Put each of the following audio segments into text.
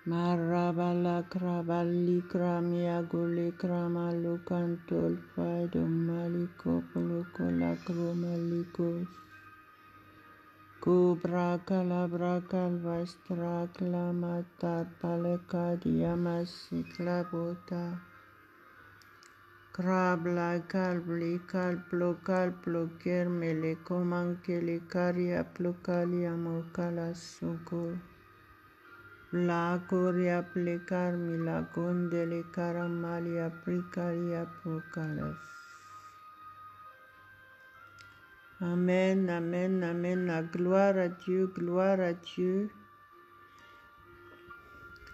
Marabala krabali kramia gole kramalu kantol faido maliko poloko la kromalikos. Cobra calabra calvastra clamata paleka diamasi clabota. Crabla calbli calplo calplo kermele comankele caria plocalia mocala suco. La coria plecarmi la gondele caramalia pricaria procalas. Amen, amen, amen. La gloire à Dieu, gloire à Dieu.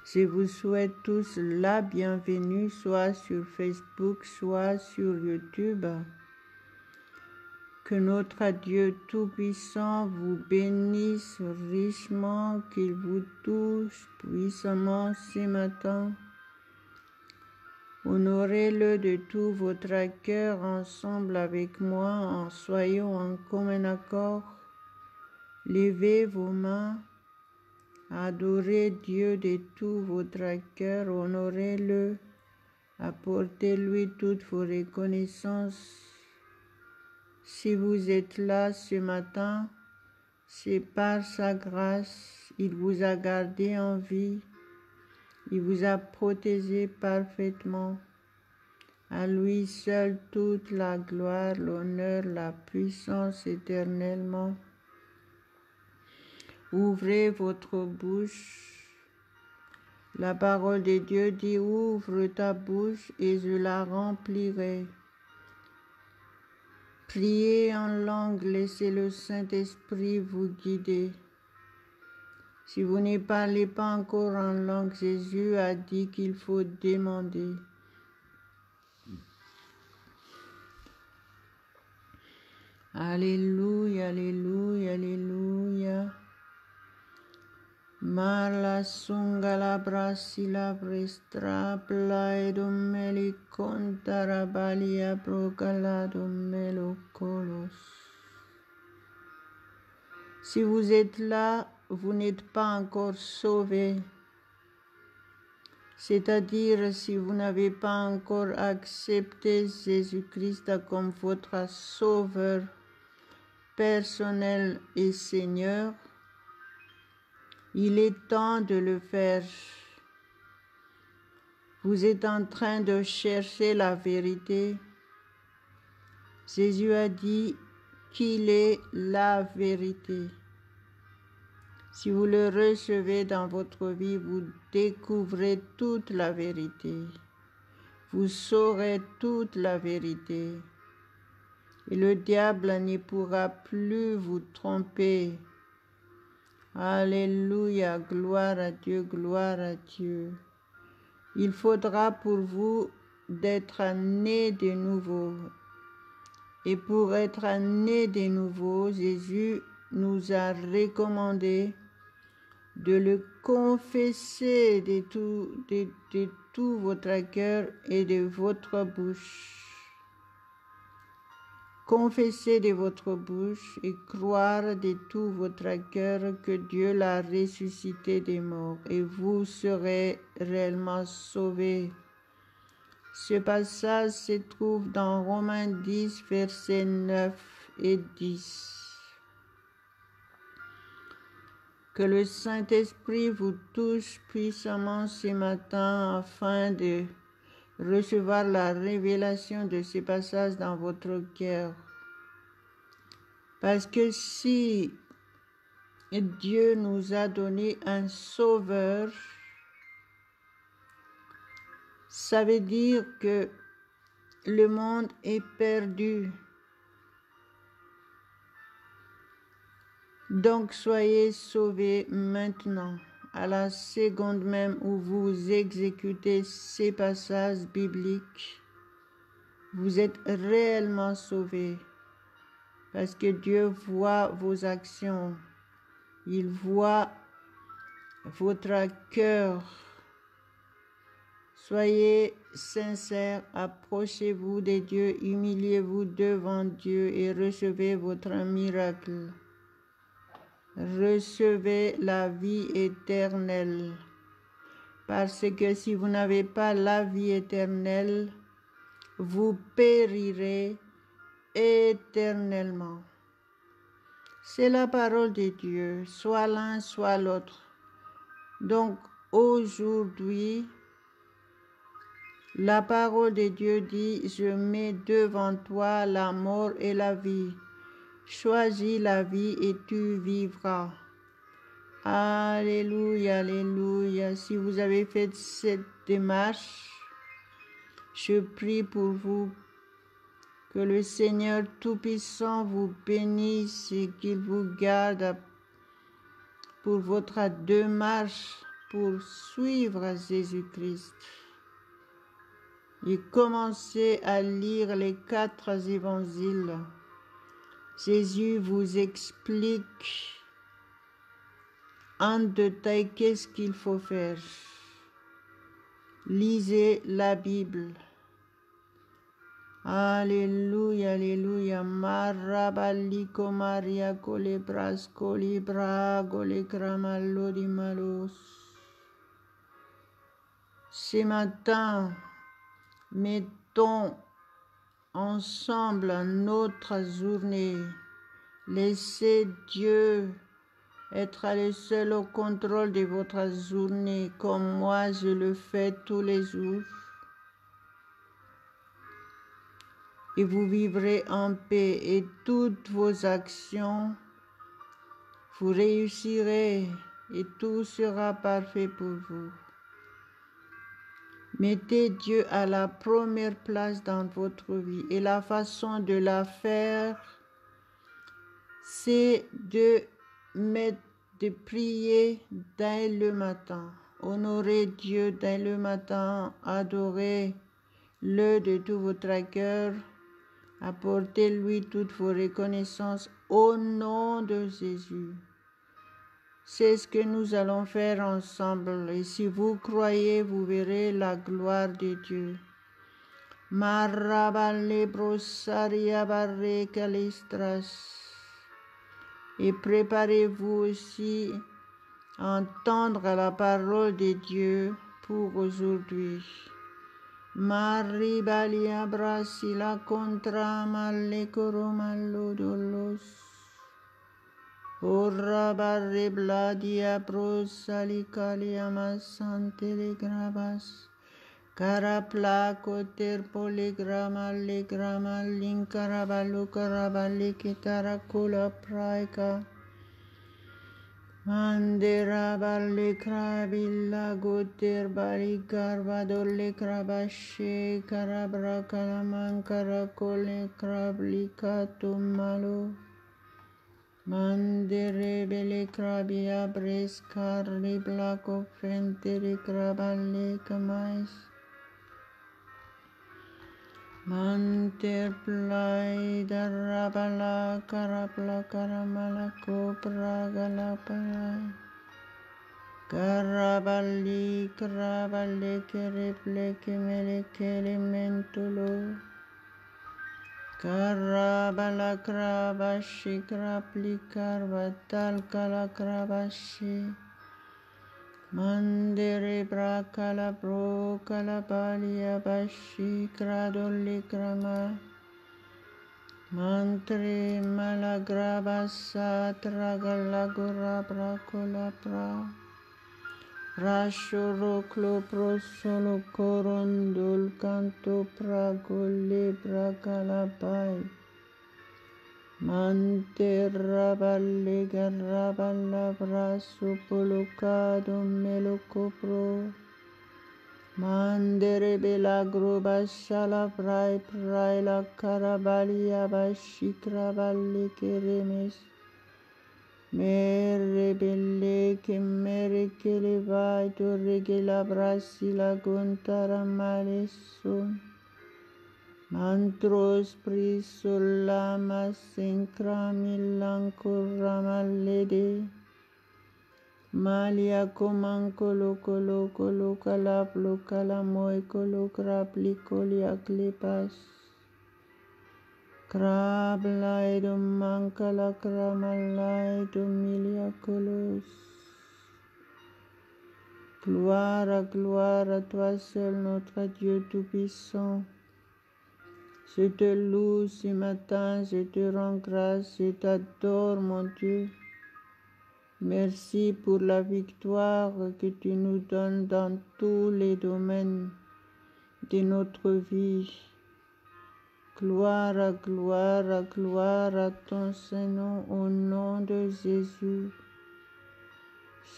Je vous souhaite tous la bienvenue, soit sur Facebook, soit sur YouTube. Que notre Dieu Tout-Puissant vous bénisse richement, qu'il vous touche puissamment ce matin. Honorez-le de tout votre cœur ensemble avec moi, en soyons en commun accord. Levez vos mains, adorez Dieu de tout votre cœur, honorez-le, apportez-lui toutes vos reconnaissances. Si vous êtes là ce matin, c'est par sa grâce, il vous a gardé en vie, il vous a protégé parfaitement. À lui seul toute la gloire, l'honneur, la puissance éternellement. Ouvrez votre bouche. La parole de Dieu dit, ouvre ta bouche et je la remplirai. Priez en langue, laissez le Saint-Esprit vous guider. Si vous ne parlez pas encore en langue, Jésus a dit qu'il faut demander. Alléluia, alléluia, alléluia. Mala sunga la brasi la brestra plaedo meli contarabalia procalado melo colos. Si vous êtes là, vous n'êtes pas encore sauvé. C'est-à-dire si vous n'avez pas encore accepté Jésus-Christ comme votre sauveur personnel et Seigneur, il est temps de le faire. Vous êtes en train de chercher la vérité. Jésus a dit qu'il est la vérité. Si vous le recevez dans votre vie, vous découvrez toute la vérité. Vous saurez toute la vérité. Et le diable ne pourra plus vous tromper. Alléluia, gloire à Dieu, gloire à Dieu. Il faudra pour vous d'être né de nouveau. Et pour être né de nouveau, Jésus nous a recommandé de le confesser de tout votre cœur et de votre bouche. Confessez de votre bouche et croire de tout votre cœur que Dieu l'a ressuscité des morts et vous serez réellement sauvés. Ce passage se trouve dans Romains 10, versets 9 et 10. Que le Saint-Esprit vous touche puissamment ce matin afin de recevoir la révélation de ce passage dans votre cœur. Parce que si Dieu nous a donné un sauveur, ça veut dire que le monde est perdu. Donc soyez sauvés maintenant, à la seconde même où vous exécutez ces passages bibliques. Vous êtes réellement sauvés parce que Dieu voit vos actions. Il voit votre cœur. Soyez sincères, approchez-vous de Dieu, humiliez-vous devant Dieu et recevez votre miracle. Recevez la vie éternelle. parce que si vous n'avez pas la vie éternelle, vous périrez éternellement. C'est la parole de Dieu, soit l'un, soit l'autre. Donc aujourd'hui, la parole de Dieu dit, je mets devant toi la mort et la vie. Choisis la vie et tu vivras. Alléluia, alléluia. Si vous avez fait cette démarche, je prie pour vous que le Seigneur Tout-Puissant vous bénisse et qu'il vous garde pour votre démarche pour suivre Jésus-Christ. Et commencez à lire les 4 évangiles. Jésus vous explique en détail qu'est-ce qu'il faut faire. Lisez la Bible. Alléluia, alléluia. Marabaliko Maria Colebras Colibra Golekramallo di Malos. Ce matin, mettons ensemble notre journée. Laissez Dieu être le seul au contrôle de votre journée, comme moi je le fais tous les jours. Et vous vivrez en paix et toutes vos actions, vous réussirez et tout sera parfait pour vous. Mettez Dieu à la première place dans votre vie et la façon de la faire, c'est de prier dès le matin. Honorez Dieu dès le matin, adorez-le de tout votre cœur, apportez-lui toutes vos reconnaissances au nom de Jésus. C'est ce que nous allons faire ensemble et si vous croyez, vous verrez la gloire de Dieu. Marabale brosaria barre calistras. Et préparez-vous aussi à entendre la parole de Dieu pour aujourd'hui. Maribalia brasila contra mallecoro mallodolos. Ora barre bladia brosalicalia masante le grabas. Caraplaco terpolegrama legrama lincarabalo carabale kitaracola praika. Mandera balle crabilla goter bari carvadole crabasce carabra calaman caracole crablicato malo. Mandere bele crabia brescar liblaco frente de craballe camais. Manterplai darabala carapla caramala copra galapalai. Carabali carabale kereple kemele kelementulo. Carabala crabashi crapli carvatal cala crabashi. Mandere bracala brocala balia bashi cradoli crama. Mantre malagraba satragala gura bracola pra. Rashoro clopro solo corondol canto pragole bracala pai. Manterraballe garraballa brasso polocado melocopro. Mandere bela groba shala prai la carabalia bashicraballe keremes. Mere belle che mere che le vai torre che la brassi la gontara malesso. Mantros prisolama sincramilancoramalede. Malia comancolo colo colo calaplo calamoy colo crapli colia clipas. Crabla edum manca la cramala edum milia colos. Gloire à toi seul, notre Dieu Tout-Puissant. Je te loue ce matin, je te rends grâce, je t'adore, mon Dieu. Merci pour la victoire que tu nous donnes dans tous les domaines de notre vie. Gloire à ton Saint-Nom, au nom de Jésus.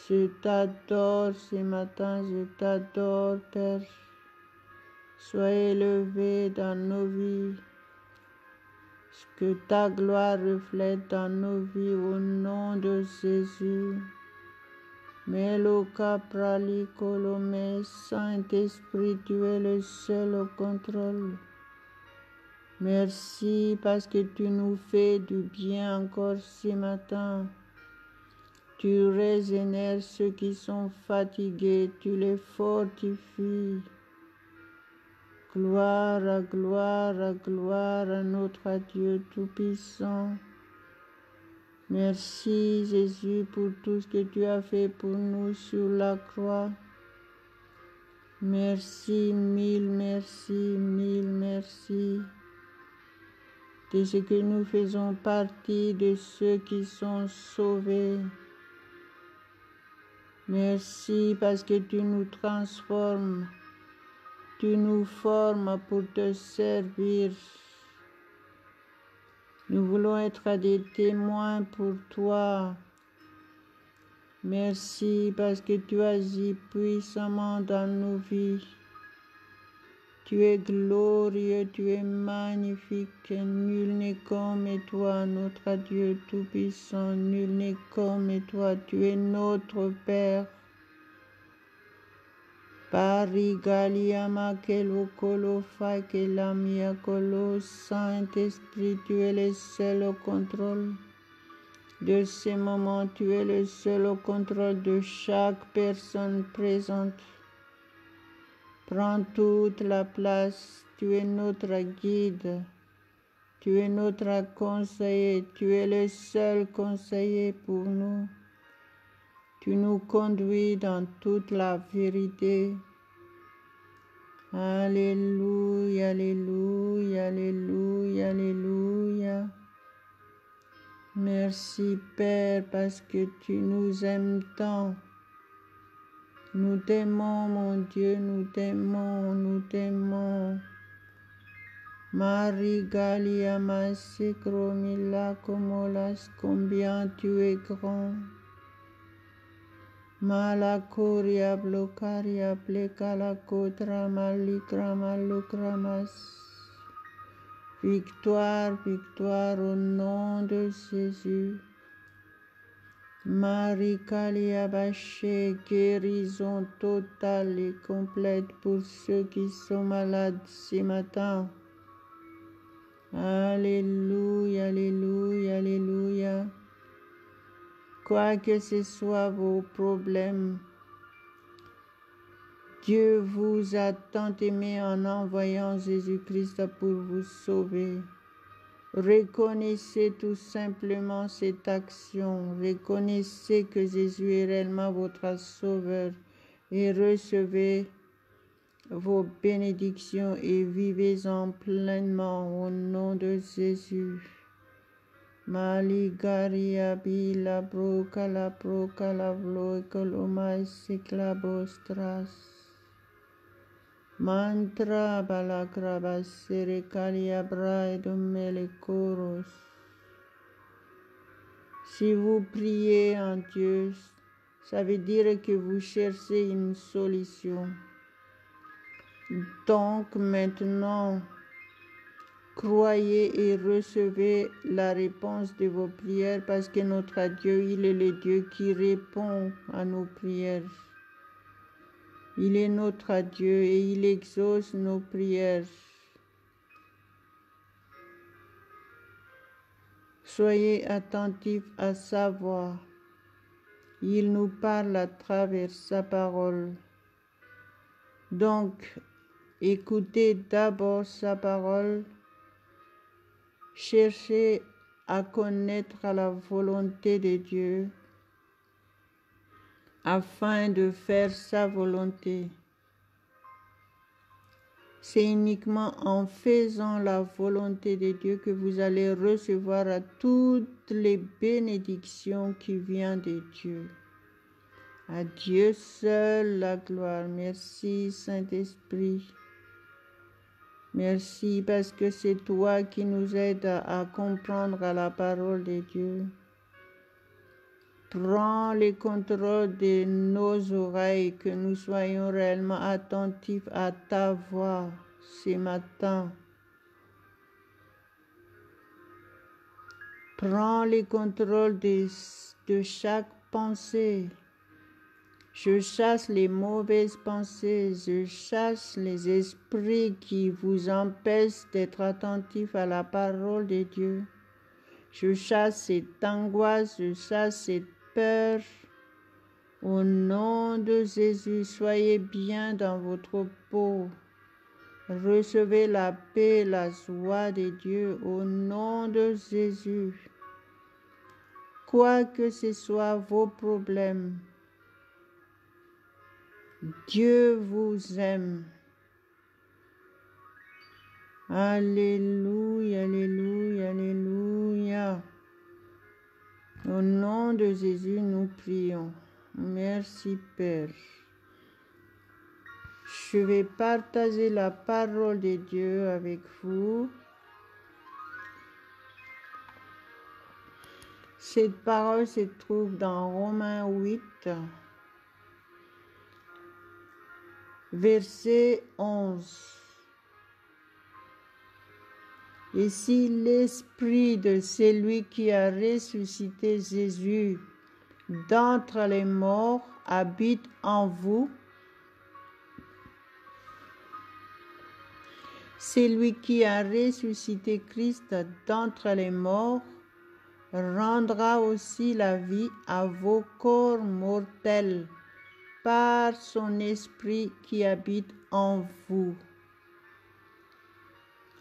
Je t'adore ce matin, je t'adore, Père. Sois élevé dans nos vies, que ta gloire reflète dans nos vies, au nom de Jésus. Melo Caprali Colomé, Saint-Esprit, tu es le seul au contrôle. Merci parce que tu nous fais du bien encore ce matin. Tu régénères ceux qui sont fatigués, tu les fortifies. Gloire à notre Dieu Tout-Puissant. Merci Jésus pour tout ce que tu as fait pour nous sur la croix. Merci, mille merci. De ce que nous faisons partie de ceux qui sont sauvés. Merci parce que tu nous transformes, tu nous formes pour te servir. Nous voulons être des témoins pour toi. Merci parce que tu agis puissamment dans nos vies. Tu es glorieux, tu es magnifique, nul n'est comme toi, notre Dieu Tout-Puissant, nul n'est comme toi, tu es notre Père. Parigaliama kelo kolo fa kelamia kolo, Saint-Esprit, tu es le seul au contrôle de ces moments, tu es le seul au contrôle de chaque personne présente. Prends toute la place, tu es notre guide, tu es notre conseiller, tu es le seul conseiller pour nous. Tu nous conduis dans toute la vérité. Alléluia, alléluia, alléluia, alléluia. Merci Père parce que tu nous aimes tant. Nous t'aimons, mon Dieu, nous t'aimons, nous t'aimons. Marie Galia Masikromila Komolas, combien tu es grand. Malakoria Blokaria Plekala Kotra Malikra Malukramas. Victoire, victoire au nom de Jésus. Marie Kalia Baché, guérison totale et complète pour ceux qui sont malades ce matin. Alléluia, alléluia, alléluia. Quoi que ce soit vos problèmes, Dieu vous a tant aimé en envoyant Jésus-Christ pour vous sauver. Reconnaissez tout simplement cette action. Reconnaissez que Jésus est réellement votre sauveur et recevez vos bénédictions et vivez-en pleinement au nom de Jésus. Maligaria bila broca la vlo ecoloma seclabostras. Mantra balakraba serekalia braedomele koros. Si vous priez en Dieu, ça veut dire que vous cherchez une solution. Donc maintenant, croyez et recevez la réponse de vos prières parce que notre Dieu, il est le Dieu qui répond à nos prières. Il est notre Dieu et il exauce nos prières. Soyez attentifs à sa voix. Il nous parle à travers sa parole. Donc, écoutez d'abord sa parole. Cherchez à connaître la volonté de Dieu. afin de faire sa volonté. C'est uniquement en faisant la volonté de Dieu que vous allez recevoir à toutes les bénédictions qui viennent de Dieu. À Dieu seul la gloire. Merci Saint-Esprit. Merci parce que c'est toi qui nous aides à comprendre à la parole de Dieu. Prends le contrôle de nos oreilles, que nous soyons réellement attentifs à ta voix ce matin. Prends le contrôle de chaque pensée. Je chasse les mauvaises pensées, je chasse les esprits qui vous empêchent d'être attentifs à la parole de Dieu. Je chasse cette angoisse, je chasse cette peur. Au nom de Jésus, soyez bien dans votre peau. Recevez la paix et la joie de Dieu au nom de Jésus. Quoi que ce soit vos problèmes, Dieu vous aime. Alléluia, alléluia, alléluia. Au nom de Jésus, nous prions. Merci Père. Je vais partager la parole de Dieu avec vous. Cette parole se trouve dans Romains 8, verset 11. Et si l'esprit de celui qui a ressuscité Jésus d'entre les morts habite en vous, celui qui a ressuscité Christ d'entre les morts rendra aussi la vie à vos corps mortels par son esprit qui habite en vous.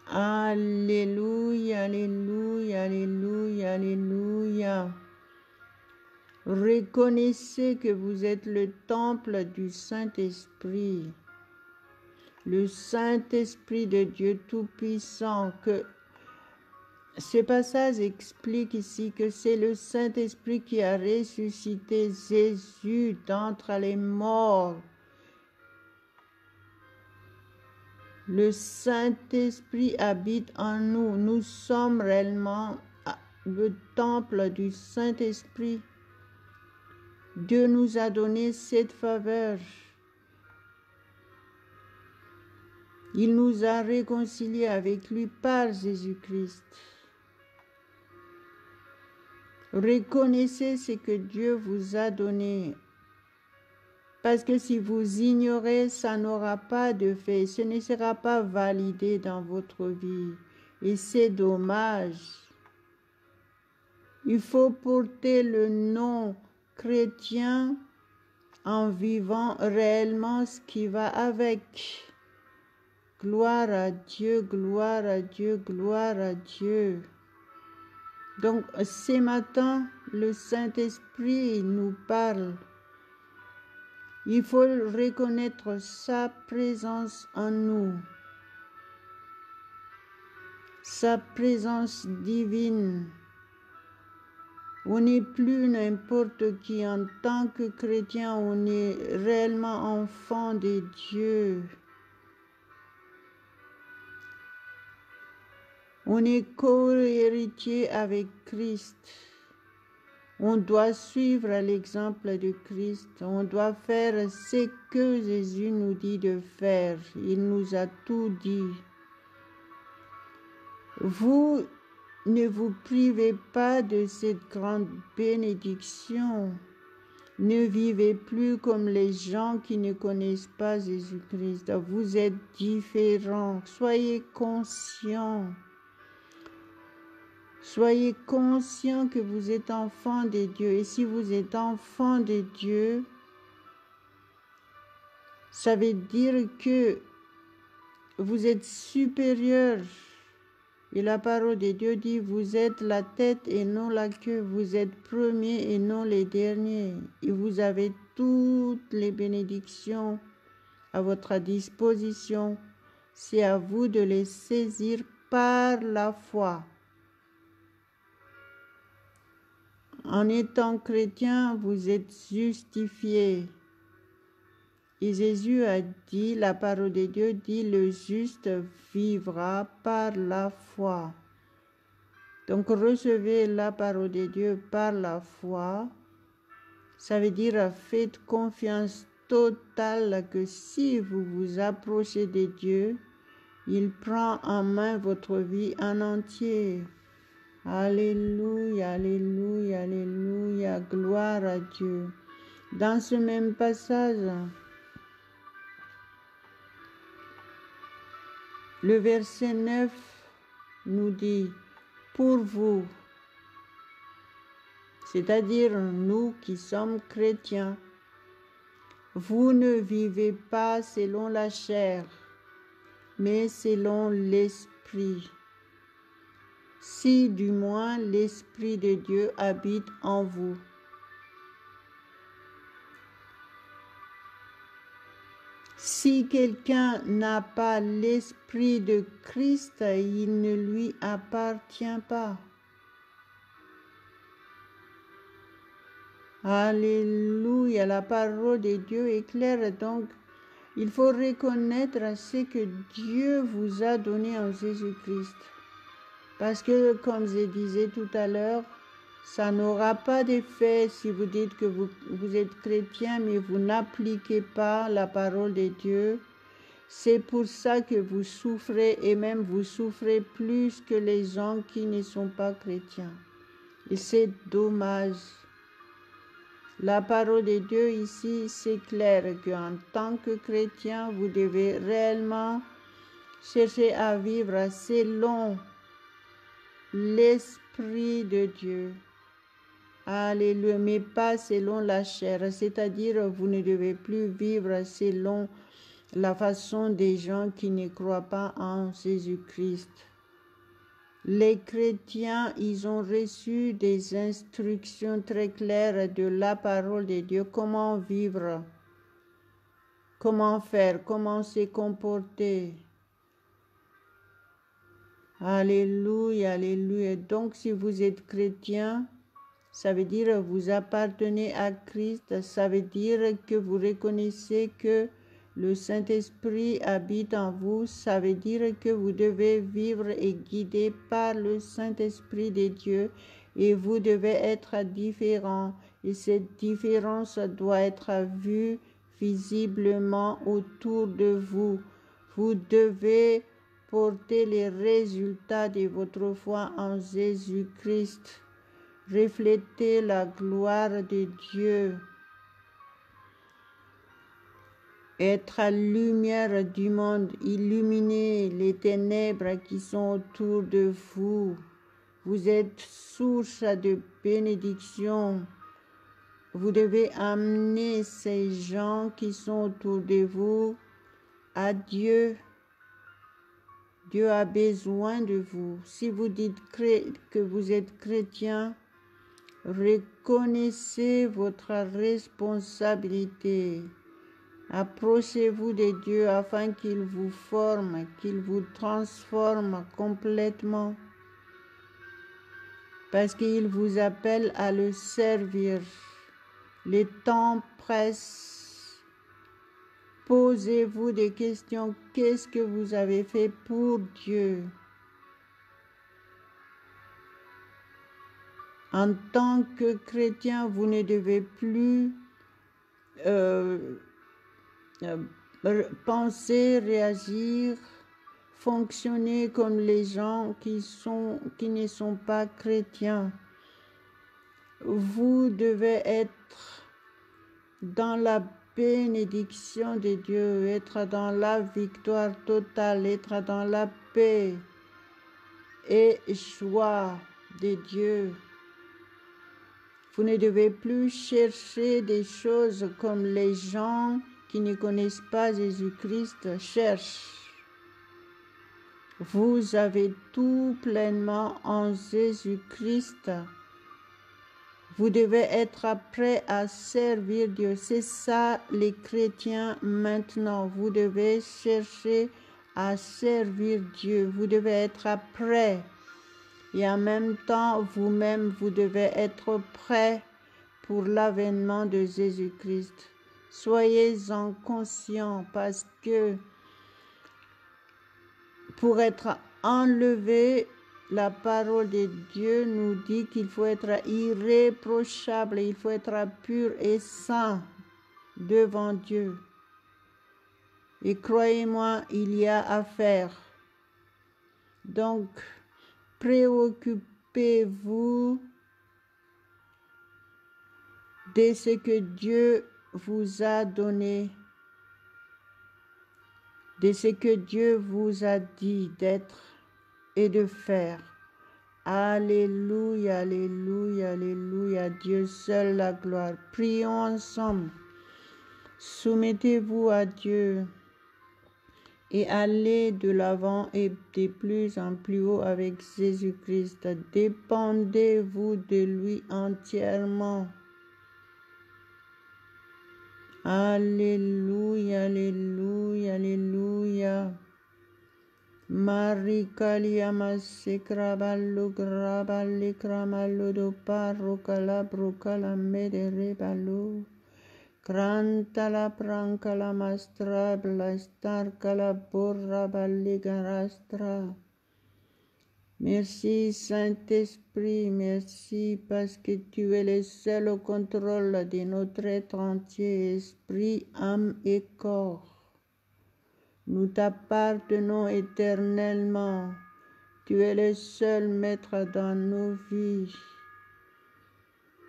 Alléluia, alléluia, alléluia, alléluia. Reconnaissez que vous êtes le temple du Saint-Esprit. Le Saint-Esprit de Dieu Tout-Puissant, que ce passage explique ici que c'est le Saint-Esprit qui a ressuscité Jésus d'entre les morts. Le Saint-Esprit habite en nous. Nous sommes réellement le temple du Saint-Esprit. Dieu nous a donné cette faveur. Il nous a réconciliés avec lui par Jésus-Christ. Reconnaissez ce que Dieu vous a donné. Parce que si vous ignorez, ça n'aura pas de fait. Ce ne sera pas validé dans votre vie. Et c'est dommage. Il faut porter le nom chrétien en vivant réellement ce qui va avec. Gloire à Dieu, gloire à Dieu, gloire à Dieu. Donc, ce matin, le Saint-Esprit nous parle. Il faut reconnaître sa présence en nous, sa présence divine. On n'est plus n'importe qui. En tant que chrétien, on est réellement enfant de Dieu. On est co-héritier avec Christ. On doit suivre l'exemple de Christ. On doit faire ce que Jésus nous dit de faire. Il nous a tout dit. Vous ne vous privez pas de cette grande bénédiction. Ne vivez plus comme les gens qui ne connaissent pas Jésus-Christ. Vous êtes différents. Soyez conscients. Soyez conscients que vous êtes enfants de Dieu. Et si vous êtes enfants de Dieu, ça veut dire que vous êtes supérieurs Et la parole de Dieu dit, vous êtes la tête et non la queue, vous êtes premiers et non les derniers. Et vous avez toutes les bénédictions à votre disposition. C'est à vous de les saisir par la foi. En étant chrétien, vous êtes justifiés. Et Jésus a dit, la parole de Dieu dit, le juste vivra par la foi. Donc recevez la parole de Dieu par la foi. Ça veut dire faites confiance totale que si vous vous approchez de Dieu, il prend en main votre vie en entier. Alléluia, alléluia, alléluia, gloire à Dieu. Dans ce même passage, le verset 9 nous dit, pour vous, c'est-à-dire nous qui sommes chrétiens, vous ne vivez pas selon la chair, mais selon l'Esprit. Si du moins l'Esprit de Dieu habite en vous. Si quelqu'un n'a pas l'Esprit de Christ, il ne lui appartient pas. Alléluia, la parole de Dieu est claire, donc il faut reconnaître ce que Dieu vous a donné en Jésus-Christ. Parce que, comme je disais tout à l'heure, ça n'aura pas d'effet si vous dites que vous êtes chrétien, mais vous n'appliquez pas la parole de Dieu. C'est pour ça que vous souffrez, et même vous souffrez plus que les gens qui ne sont pas chrétiens. Et c'est dommage. La parole de Dieu ici, c'est clair qu'en tant que chrétien, vous devez réellement chercher à vivre selon l'Esprit de Dieu. Alléluia, mais pas selon la chair, c'est-à-dire vous ne devez plus vivre selon la façon des gens qui ne croient pas en Jésus-Christ. Les chrétiens, ils ont reçu des instructions très claires de la parole de Dieu, comment vivre, comment faire, comment se comporter. Alléluia, alléluia. Donc si vous êtes chrétien, ça veut dire que vous appartenez à Christ, ça veut dire que vous reconnaissez que le Saint-Esprit habite en vous, ça veut dire que vous devez vivre et guider par le Saint-Esprit de Dieu et vous devez être différent. Et cette différence doit être vue visiblement autour de vous. Vous devez porter les résultats de votre foi en Jésus-Christ. Refléter la gloire de Dieu. Être la lumière du monde, illuminer les ténèbres qui sont autour de vous. Vous êtes source de bénédiction. Vous devez amener ces gens qui sont autour de vous à Dieu. Dieu a besoin de vous. Si vous dites que vous êtes chrétien, reconnaissez votre responsabilité. Approchez-vous de Dieu afin qu'il vous forme, qu'il vous transforme complètement. Parce qu'il vous appelle à le servir. Le temps presse. Posez-vous des questions. Qu'est-ce que vous avez fait pour Dieu? En tant que chrétien, vous ne devez plus penser, réagir, fonctionner comme les gens qui ne sont pas chrétiens. Vous devez être dans la bénédiction de Dieu, être dans la victoire totale, être dans la paix et joie de Dieu. Vous ne devez plus chercher des choses comme les gens qui ne connaissent pas Jésus-Christ cherchent. Vous avez tout pleinement en Jésus-Christ. Vous devez être prêt à servir Dieu. C'est ça les chrétiens maintenant. Vous devez chercher à servir Dieu. Vous devez être prêt. Et en même temps, vous-même, vous devez être prêt pour l'avènement de Jésus-Christ. Soyez-en conscients parce que pour être enlevé, la parole de Dieu nous dit qu'il faut être irréprochable, il faut être pur et saint devant Dieu. Et croyez-moi, il y a à faire. Donc, préoccupez-vous de ce que Dieu vous a donné, de ce que Dieu vous a dit d'être et de faire. Alléluia, alléluia, alléluia, Dieu seul la gloire. Prions ensemble. Soumettez-vous à Dieu et allez de l'avant et de plus en plus haut avec Jésus-Christ. Dépendez-vous de lui entièrement. Alléluia, alléluia, alléluia. Marikalia masekraballo graballi kramallo do parro calabro calamede ballo. Cranta la pranca la mastra blastar la borra balligarastra. Merci Saint-Esprit, merci parce que tu es le seul au contrôle de notre être entier, esprit, âme et corps. Nous t'appartenons éternellement. Tu es le seul maître dans nos vies.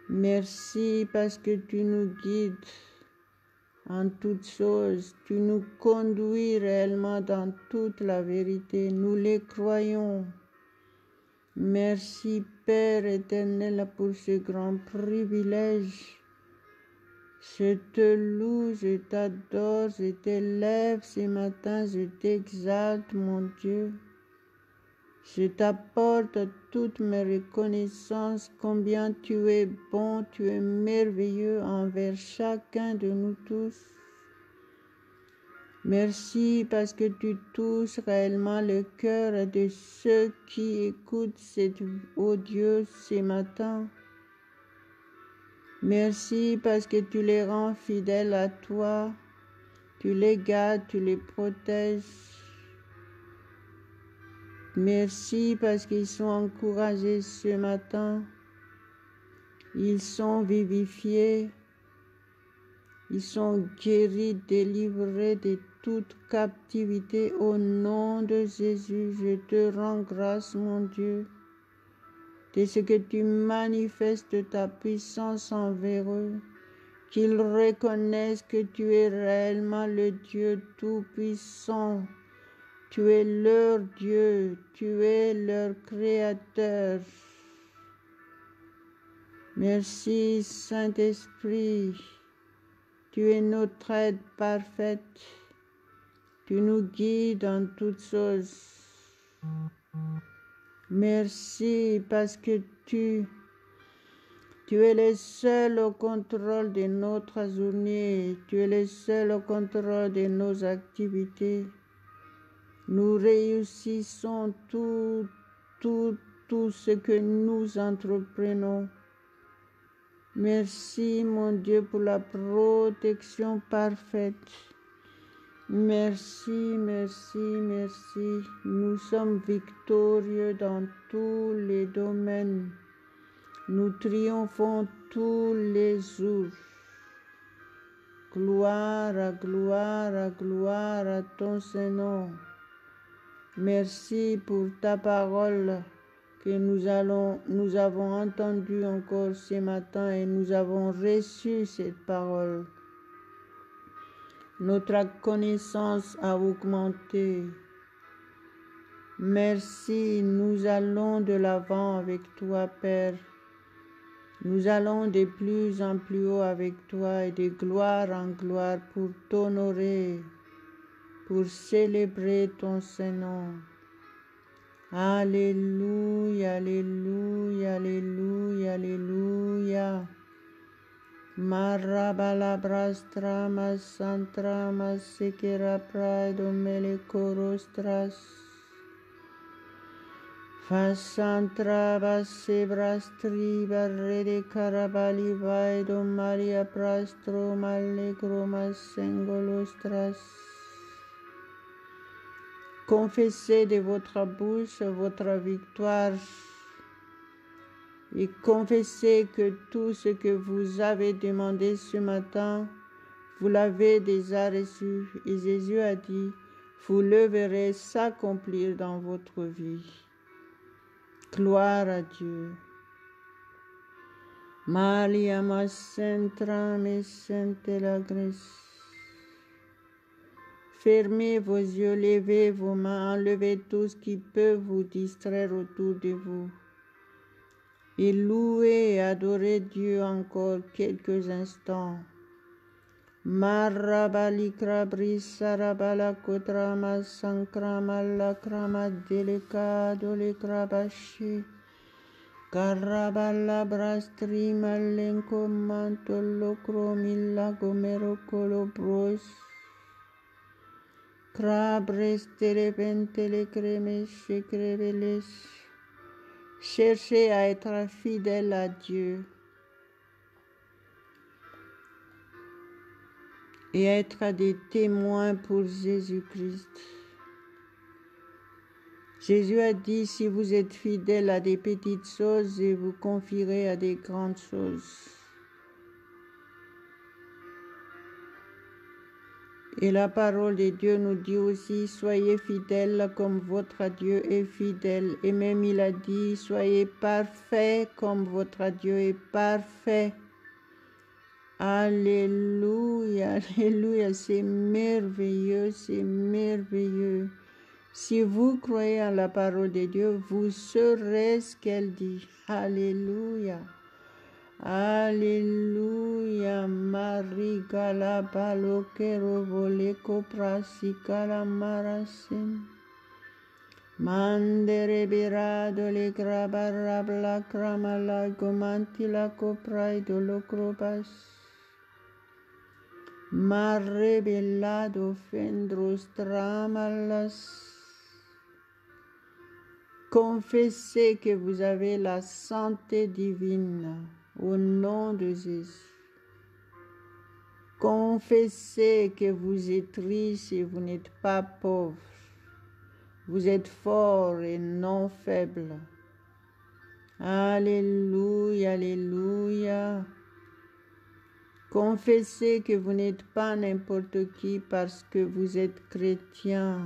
Merci parce que tu nous guides en toutes choses. Tu nous conduis réellement dans toute la vérité. Nous les croyons. Merci Père éternel pour ce grand privilège. Je te loue, je t'adore, je t'élève ce matin, je t'exalte, mon Dieu. Je t'apporte toutes mes reconnaissances, combien tu es bon, tu es merveilleux envers chacun de nous tous. Merci parce que tu touches réellement le cœur de ceux qui écoutent cet audio ce matin. Merci parce que tu les rends fidèles à toi, tu les gardes, tu les protèges. Merci parce qu'ils sont encouragés ce matin, ils sont vivifiés, ils sont guéris, délivrés de toute captivité au nom de Jésus. Je te rends grâce, mon Dieu, de ce que tu manifestes ta puissance envers eux, qu'ils reconnaissent que tu es réellement le Dieu Tout-Puissant. Tu es leur Dieu, tu es leur Créateur. Merci Saint-Esprit, tu es notre aide parfaite, tu nous guides en toutes choses. Merci parce que tu es le seul au contrôle de notre journée, tu es le seul au contrôle de nos activités. Nous réussissons tout ce que nous entreprenons. Merci mon Dieu pour la protection parfaite. Merci, merci, merci. Nous sommes victorieux dans tous les domaines. Nous triomphons tous les jours. Gloire, gloire, gloire à ton Saint-Nom. Merci pour ta parole que nous avons entendue encore ce matin et nous avons reçu cette parole. Notre connaissance a augmenté. Merci, nous allons de l'avant avec toi, Père. Nous allons de plus en plus haut avec toi et de gloire en gloire pour t'honorer, pour célébrer ton Saint-Nom. Alléluia, Alléluia, Alléluia, Alléluia. Marabalabrastra masantra masikira prado melikorostras. Fasantra basebrastri barrede karabali vaido maria prastro malegro masengolostras. Confessez de votre bouche votre victoire et confessez que tout ce que vous avez demandé ce matin, vous l'avez déjà reçu. Et Jésus a dit, vous le verrez s'accomplir dans votre vie. Gloire à Dieu. Maria ma centra me sente la grâce. Fermez vos yeux, levez vos mains, enlevez tout ce qui peut vous distraire autour de vous. Et louez et adorez Dieu encore quelques instants. Marabali brisarabala kotrama sankrama lakrama delika dolekrabashi. Karabala brastri malenko mantolo kromila gomero kolobros. Crabres telepentele cremeche creveles. Cherchez à être fidèle à Dieu et être des témoins pour Jésus-Christ. Jésus a dit, si vous êtes fidèle à des petites choses, je vous confierai à des grandes choses. Et la parole de Dieu nous dit aussi, soyez fidèles comme votre Dieu est fidèle. Et même il a dit, soyez parfaits comme votre Dieu est parfait. Alléluia, alléluia, c'est merveilleux, c'est merveilleux. Si vous croyez en la parole de Dieu, vous saurez ce qu'elle dit. Alléluia. Alléluia, Marie Galabalo Kerovoleko Prasikala Marasim. Mandere Birado le Grabarabla Kramala Gomantila Koprai Dolocrobas. Mare Bellado Fendros Tramalas. Confessez que vous avez la santé divine au nom de Jésus. Confessez que vous êtes riche et vous n'êtes pas pauvre. Vous êtes fort et non faible. Alléluia, alléluia. Confessez que vous n'êtes pas n'importe qui parce que vous êtes chrétien.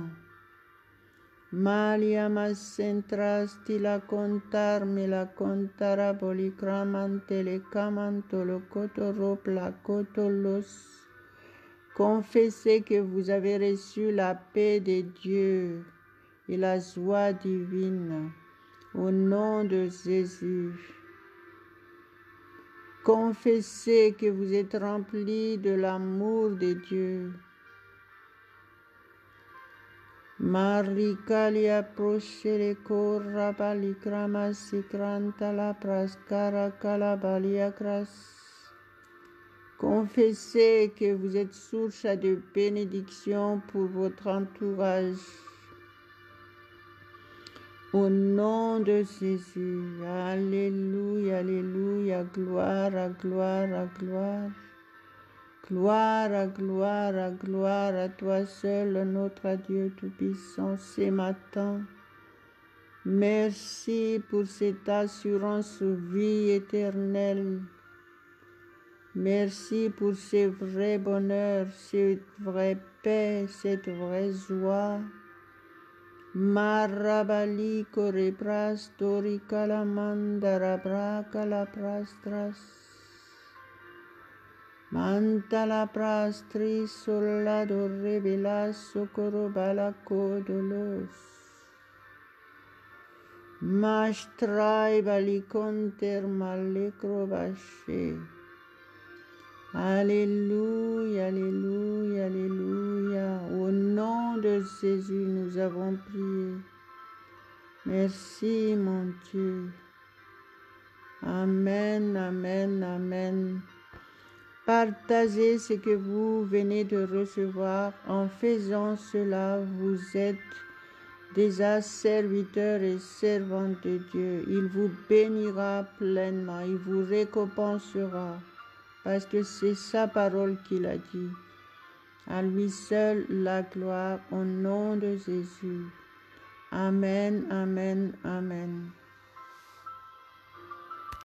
Malia ma centras la contar me la contara policramante le camanto lo cotorop la cotolos. Confessez que vous avez reçu la paix de Dieu et la joie divine au nom de Jésus. Confessez que vous êtes remplis de l'amour de Dieu. Marikalia proshere korra balikrama sikranta la praskara kalabalia kras. Confessez que vous êtes source de bénédiction pour votre entourage. Au nom de Jésus, alléluia, alléluia, gloire, gloire, gloire. Gloire, gloire, gloire à toi seul, notre Dieu Tout-Puissant, ce matin. Merci pour cette assurance vie éternelle. Merci pour ce vrai bonheur, cette vraie paix, cette vraie joie. Marabali korepras tori kalamandarabra kalaprastras. Mantala prastri solado revela socorro balaco dolos. Mashtrai baliconter malecro baché. Alléluia, alléluia, alléluia. Au nom de Jésus, nous avons prié. Merci, mon Dieu. Amen, amen, amen. Partagez ce que vous venez de recevoir. En faisant cela, vous êtes déjà serviteurs et servantes de Dieu. Il vous bénira pleinement, il vous récompensera, parce que c'est sa parole qu'il a dit. À lui seul la gloire au nom de Jésus. Amen, amen, amen.